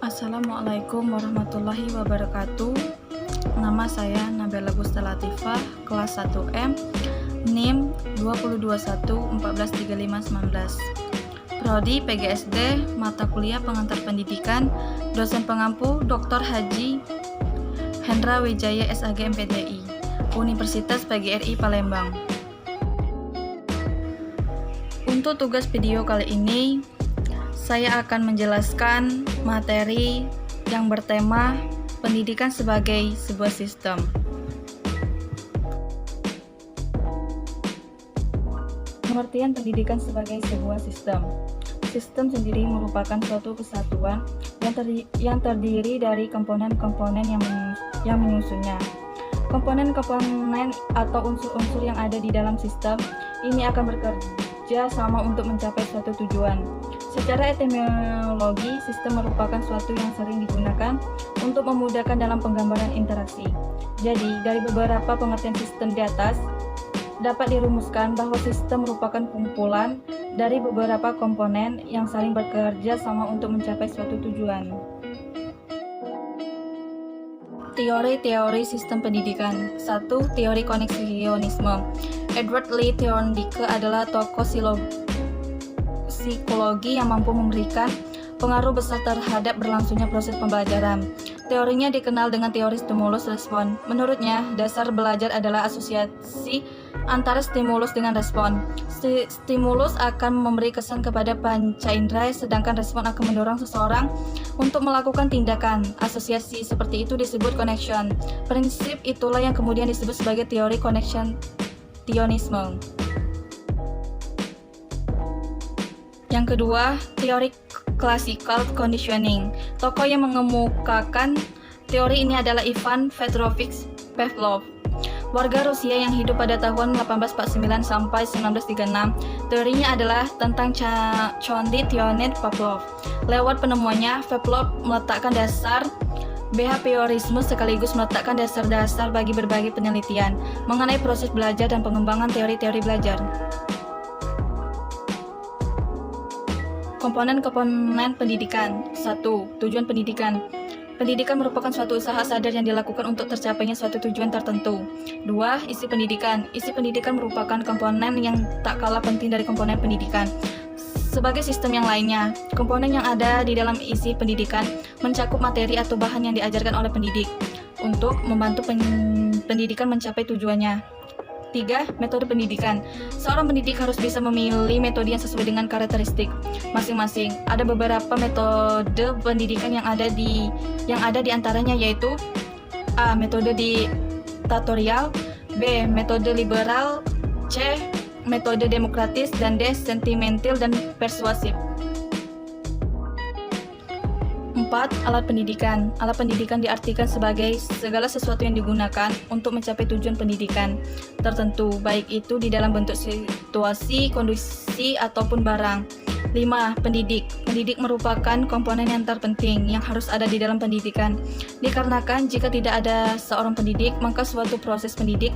Assalamualaikum warahmatullahi wabarakatuh. Nama saya Nabela Gusta Latifah, kelas 1M, NIM 2021143519. Prodi PGSD, mata kuliah pengantar pendidikan, dosen pengampu Dr. Haji Hendra Wijaya SAG MPDI, Universitas PGRI Palembang. Untuk tugas video kali ini, saya akan menjelaskan materi yang bertema pendidikan sebagai sebuah sistem. Pengertian pendidikan sebagai sebuah sistem. Sistem sendiri merupakan suatu kesatuan yang terdiri dari komponen-komponen yang menyusunnya. Komponen-komponen atau unsur-unsur yang ada di dalam sistem ini akan bekerja sama untuk mencapai suatu tujuan. Secara etimologi, sistem merupakan suatu yang sering digunakan untuk memudahkan dalam penggambaran interaksi. Jadi, dari beberapa pengertian sistem di atas, dapat dirumuskan bahwa sistem merupakan kumpulan dari beberapa komponen yang saling bekerja sama untuk mencapai suatu tujuan. Teori-teori sistem pendidikan. 1. Teori koneksionisme. Edward Lee Thorndike adalah tokoh psikologi yang mampu memberikan pengaruh besar terhadap berlangsungnya proses pembelajaran. Teorinya dikenal dengan teori stimulus respon. Menurutnya, dasar belajar adalah asosiasi antara stimulus dengan respon. Stimulus akan memberi kesan kepada panca indera, sedangkan respon akan mendorong seseorang untuk melakukan tindakan. Asosiasi seperti itu disebut connection. Prinsip itulah yang kemudian disebut sebagai teori koneksionisme. Yang kedua, teori classical conditioning. Tokoh yang mengemukakan teori ini adalah Ivan Petrovich Pavlov, warga Rusia yang hidup pada tahun 1849 sampai 1936. Teorinya adalah tentang Condi Tionet Pavlov. Lewat penemuannya, Pavlov meletakkan dasar behaviorisme sekaligus meletakkan dasar-dasar bagi berbagai penelitian mengenai proses belajar dan pengembangan teori-teori belajar. Komponen-komponen pendidikan. 1. Tujuan pendidikan. Pendidikan merupakan suatu usaha sadar yang dilakukan untuk tercapainya suatu tujuan tertentu. 2. Isi pendidikan. Isi pendidikan merupakan komponen yang tak kalah penting dari komponen pendidikan. Sebagai sistem yang lainnya, komponen yang ada di dalam isi pendidikan mencakup materi atau bahan yang diajarkan oleh pendidik untuk membantu pendidikan mencapai tujuannya. 3. Metode pendidikan. Seorang pendidik harus bisa memilih metode yang sesuai dengan karakteristik masing-masing. Ada beberapa metode pendidikan yang ada di antaranya yaitu A. Metode diktatorial, B. Metode liberal, C. Metode demokratis, dan D. Sentimental dan persuasif. 4. Alat pendidikan. Alat pendidikan diartikan sebagai segala sesuatu yang digunakan untuk mencapai tujuan pendidikan tertentu, baik itu di dalam bentuk situasi, kondisi, ataupun barang. 5. Pendidik. Pendidik merupakan komponen yang terpenting yang harus ada di dalam pendidikan. Dikarenakan jika tidak ada seorang pendidik, maka suatu proses pendidik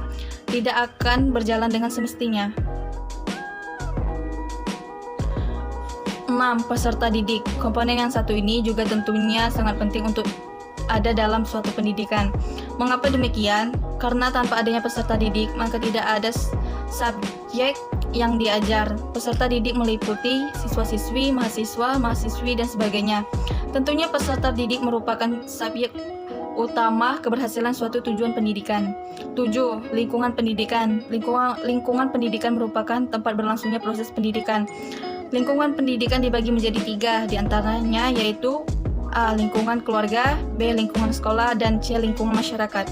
tidak akan berjalan dengan semestinya. 6. Peserta didik. Komponen yang satu ini juga tentunya sangat penting untuk ada dalam suatu pendidikan. Mengapa demikian? Karena tanpa adanya peserta didik, maka tidak ada subjek yang diajar. Peserta didik meliputi siswa-siswi, mahasiswa, mahasiswi, dan sebagainya. Tentunya peserta didik merupakan subjek utama keberhasilan suatu tujuan pendidikan. 7. Lingkungan pendidikan. Lingkungan pendidikan merupakan tempat berlangsungnya proses pendidikan. Lingkungan pendidikan dibagi menjadi 3, diantaranya yaitu A. Lingkungan keluarga, B. Lingkungan sekolah, dan C. Lingkungan masyarakat.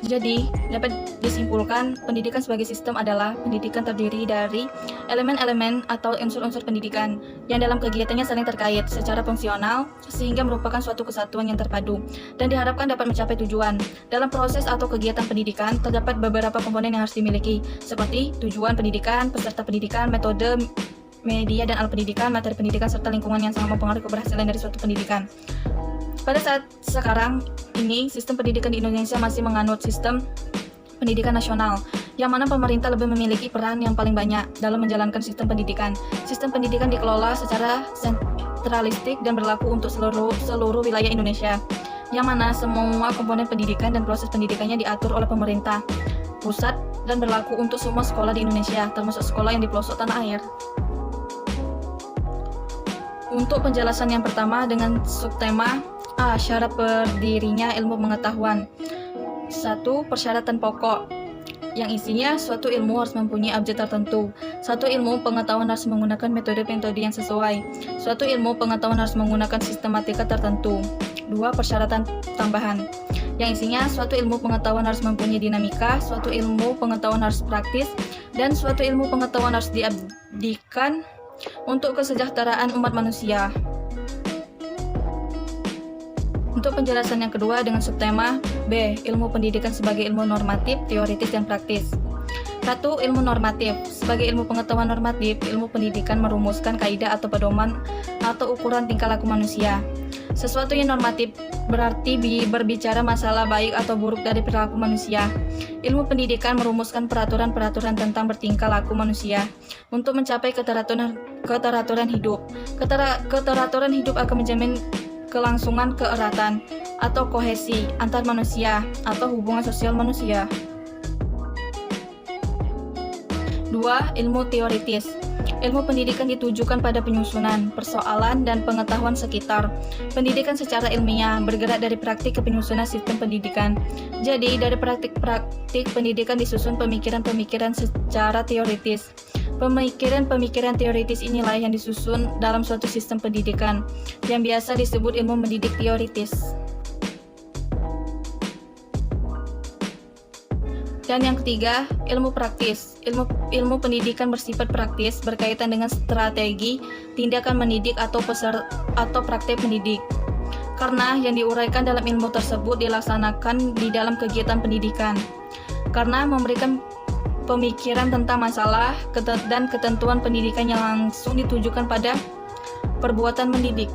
Jadi, dapat disimpulkan pendidikan sebagai sistem adalah pendidikan terdiri dari elemen-elemen atau unsur-unsur pendidikan yang dalam kegiatannya saling terkait secara fungsional sehingga merupakan suatu kesatuan yang terpadu dan diharapkan dapat mencapai tujuan. Dalam proses atau kegiatan pendidikan terdapat beberapa komponen yang harus dimiliki seperti tujuan pendidikan, peserta pendidikan, metode, media dan alat pendidikan, materi pendidikan, serta lingkungan yang sangat mempengaruhi keberhasilan dari suatu pendidikan. Pada saat sekarang ini, sistem pendidikan di Indonesia masih menganut sistem pendidikan nasional, yang mana pemerintah lebih memiliki peran yang paling banyak dalam menjalankan sistem pendidikan. Sistem pendidikan dikelola secara sentralistik dan berlaku untuk seluruh wilayah Indonesia, yang mana semua komponen pendidikan dan proses pendidikannya diatur oleh pemerintah pusat dan berlaku untuk semua sekolah di Indonesia, termasuk sekolah yang di pelosok tanah air. Untuk penjelasan yang pertama dengan subtema A. Syarat berdirinya ilmu pengetahuan. 1. Persyaratan pokok, yang isinya suatu ilmu harus mempunyai objek tertentu. Suatu ilmu pengetahuan harus menggunakan metode-metode yang sesuai. Suatu ilmu pengetahuan harus menggunakan sistematika tertentu. 2. Persyaratan tambahan, yang isinya suatu ilmu pengetahuan harus mempunyai dinamika, suatu ilmu pengetahuan harus praktis, dan suatu ilmu pengetahuan harus diabdikan untuk kesejahteraan umat manusia. Untuk penjelasan yang kedua dengan subtema B. Ilmu pendidikan sebagai ilmu normatif, teoritis, dan praktis. 1. Ilmu normatif. Sebagai ilmu pengetahuan normatif, ilmu pendidikan merumuskan kaidah atau pedoman atau ukuran tingkah laku manusia. Sesuatu yang normatif berarti berbicara masalah baik atau buruk dari perilaku manusia. Ilmu pendidikan merumuskan peraturan-peraturan tentang bertingkah laku manusia untuk mencapai keteraturan hidup. Keteraturan hidup akan menjamin kelangsungan keeratan atau kohesi antar manusia atau hubungan sosial manusia. 2. Ilmu teoritis. Ilmu pendidikan ditujukan pada penyusunan, persoalan, dan pengetahuan sekitar. Pendidikan secara ilmiah bergerak dari praktik ke penyusunan sistem pendidikan. Jadi, dari praktik-praktik pendidikan disusun pemikiran-pemikiran secara teoritis. Pemikiran-pemikiran teoritis inilah yang disusun dalam suatu sistem pendidikan, yang biasa disebut ilmu mendidik teoritis. Dan yang ketiga, ilmu praktis. Ilmu pendidikan bersifat praktis, berkaitan dengan strategi, tindakan mendidik atau praktek mendidik. Karena yang diuraikan dalam ilmu tersebut dilaksanakan di dalam kegiatan pendidikan. Karena memberikan pemikiran tentang masalah dan ketentuan pendidikan yang langsung ditujukan pada perbuatan mendidik.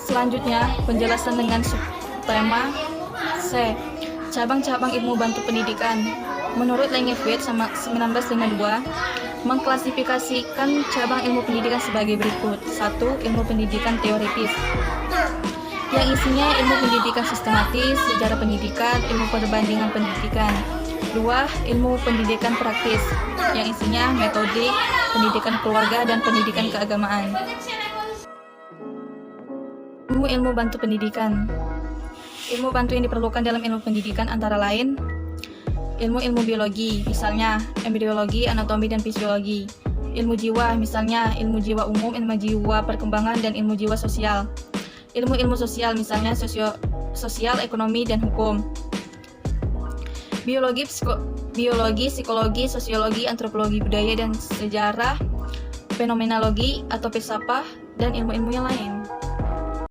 Selanjutnya, penjelasan dengan subtema C. Cabang-cabang ilmu bantu pendidikan. Menurut Langevitz 1952, mengklasifikasikan cabang ilmu pendidikan sebagai berikut. 1. Ilmu pendidikan teoritis, yang isinya ilmu pendidikan sistematis, sejarah pendidikan, ilmu perbandingan pendidikan. 2. Ilmu pendidikan praktis, yang isinya metode pendidikan keluarga dan pendidikan keagamaan. Ilmu bantu pendidikan. Ilmu bantu yang diperlukan dalam ilmu pendidikan antara lain ilmu-ilmu biologi, misalnya embriologi, anatomi, dan fisiologi. Ilmu jiwa, misalnya ilmu jiwa umum, ilmu jiwa perkembangan, dan ilmu jiwa sosial. Ilmu-ilmu sosial, misalnya sosial, ekonomi, dan hukum. Biologi, psikologi, sosiologi, antropologi budaya dan sejarah, fenomenologi atau filsafat, dan ilmu-ilmu yang lain.